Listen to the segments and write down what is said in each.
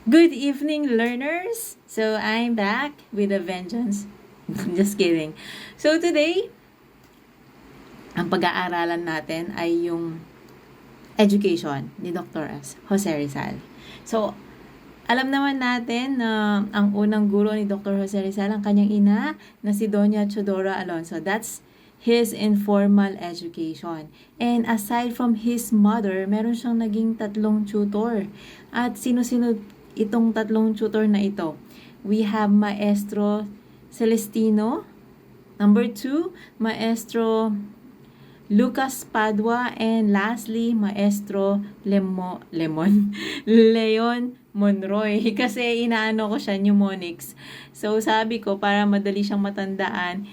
Good evening, learners! So, I'm back with a vengeance. Just kidding. So, today, ang pag-aaralan natin ay yung education ni Dr. Jose Rizal. So, alam naman natin na ang unang guro ni Dr. Jose Rizal, ang kanyang ina na si Doña Chodora Alonso. That's his informal education. And aside from his mother, meron siyang naging 3 tutor. At sino-sino itong 3 tutor na ito? We have Maestro Celestino. Number 2, Maestro Lucas Padua. And lastly, Maestro Leon Monroy. Kasi inaano ko siya, mnemonics. So, sabi ko, para madali siyang matandaan,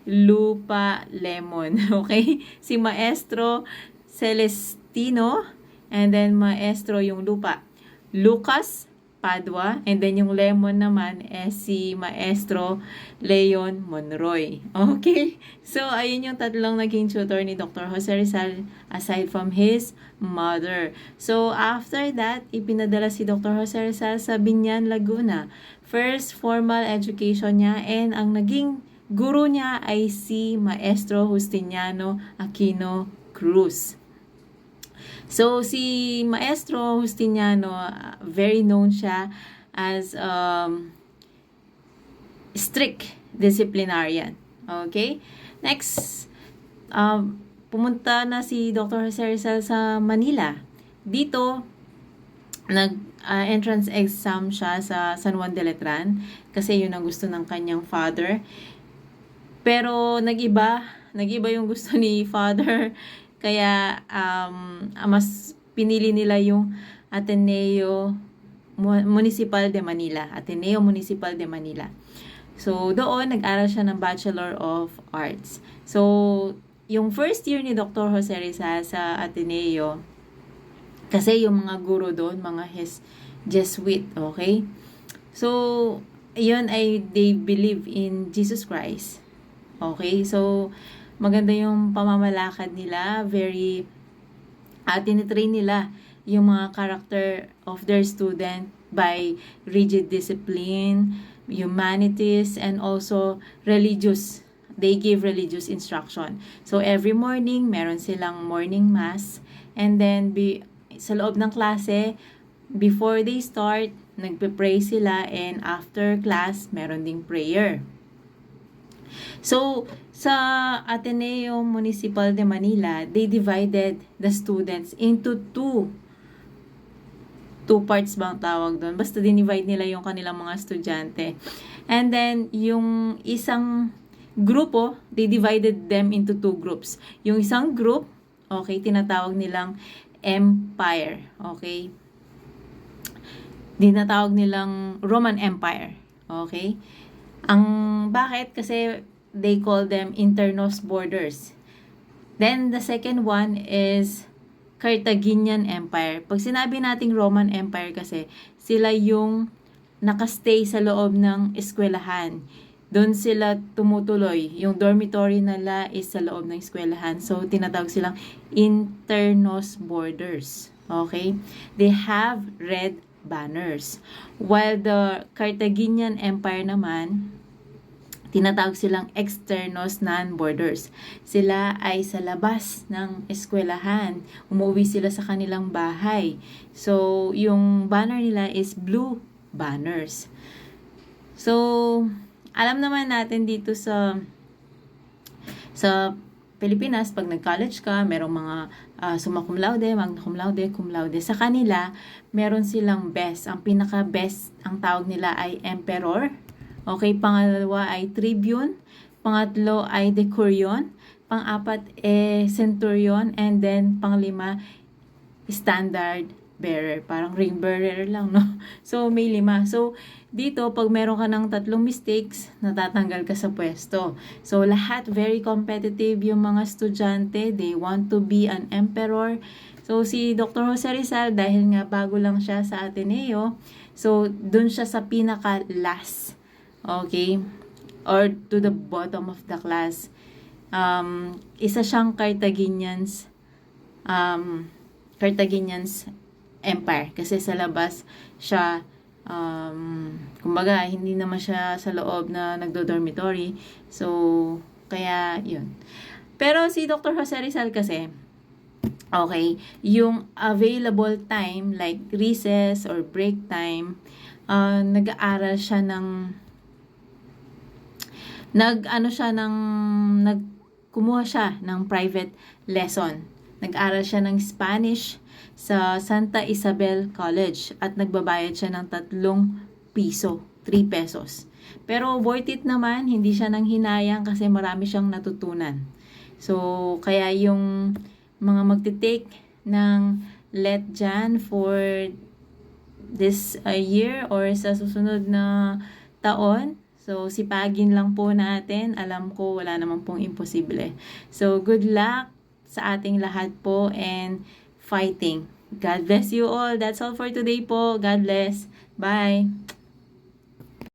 Lupa Lemon. Okay? Si Maestro Celestino, and then Maestro yung lupa, Lucas Padua, and then yung lemon naman si Maestro Leon Monroy. Okay? So, ayun yung 3 naging tutor ni Dr. Jose Rizal aside from his mother. So, after that, ipinadala si Dr. Jose Rizal sa Biñan, Laguna. First formal education niya, and ang naging guro niya ay si Maestro Justiniano Aquino Cruz. So, si Maestro Justiniano, very known siya as strict disciplinarian. Okay? Next, pumunta na si Dr. Jose Rizal sa Manila. Dito, entrance exam siya sa San Juan de Letran kasi yun ang gusto ng kanyang father. Pero nag-iba yung gusto ni father. Kaya mas pinili nila yung Ateneo Municipal de Manila. Ateneo Municipal de Manila. So, doon nag-aral siya ng Bachelor of Arts. So, yung first year ni Dr. Jose Rizal sa Ateneo, kasi yung mga guro doon, mga Jesuit, okay? So, yun ay they believe in Jesus Christ. Okay? So, maganda yung pamamalakad nila. Very, tinitrain nila yung mga character of their student by rigid discipline, humanities, and also religious. They give religious instruction. So, every morning, meron silang morning mass. And then, sa loob ng klase, before they start, nagpe-pray sila. And after class, meron ding prayer. So, sa Ateneo Municipal de Manila, they divided the students into two parts bang tawag doon. Basta dinivide nila yung kanilang mga estudyante. And then, yung isang grupo, they divided them into 2 groups. Yung isang group, okay, tinatawag nilang Empire. Okay? Tinatawag nilang Roman Empire. Okay? Bakit? Kasi they call them internos borders. Then, the second one is Carthaginian Empire. Pag sinabi nating Roman Empire kasi, sila yung nakastay sa loob ng eskwelahan. Doon sila tumutuloy. Yung dormitory nila is sa loob ng eskwelahan. So, tinatawag silang internos borders. Okay? They have red banners. While the Carthaginian Empire naman, tinatawag silang externos non-borders. Sila ay sa labas ng eskwelahan. Umuwi sila sa kanilang bahay. So, yung banner nila is blue banners. So, alam naman natin dito sa Pilipinas, pag nag-college ka, merong mga summa cum laude, magna cum laude, cum laude. Sa kanila, meron silang best. Ang pinaka-best, ang tawag nila ay emperor. Okay, pangalawa ay tribune. Pangatlo ay decurion. Pang-apat centurion. And then, pang-5, standard bearer. Parang ring bearer lang, no? So, may 5. So, dito, pag meron ka ng 3 mistakes, natatanggal ka sa pwesto. So, lahat very competitive yung mga estudyante. They want to be an emperor. So, si Dr. Jose Rizal, dahil nga bago lang siya sa Ateneo, so, dun siya sa pinaka-last. Okay? Or to the bottom of the class. Isa siyang Carthaginians Empire. Kasi sa labas siya, kumbaga, hindi naman siya sa loob na nagdo-dormitory. So, kaya, yun. Pero si Dr. Jose Rizal kasi, okay, yung available time, like recess or break time, nag-aaral siya ng, kumuha siya ng private lesson. Nag-aral siya ng Spanish sa Santa Isabel College at nagbabayad siya ng 3 pesos. Pero worth it naman, hindi siya nang hinayang kasi marami siyang natutunan. So, kaya yung mga magte-take ng Let Jan for this year or sa susunod na taon, so sipagin lang po natin. Alam ko wala naman pong imposible. So, good luck sa ating lahat po and fighting. God bless you all. That's all for today po. God bless. Bye.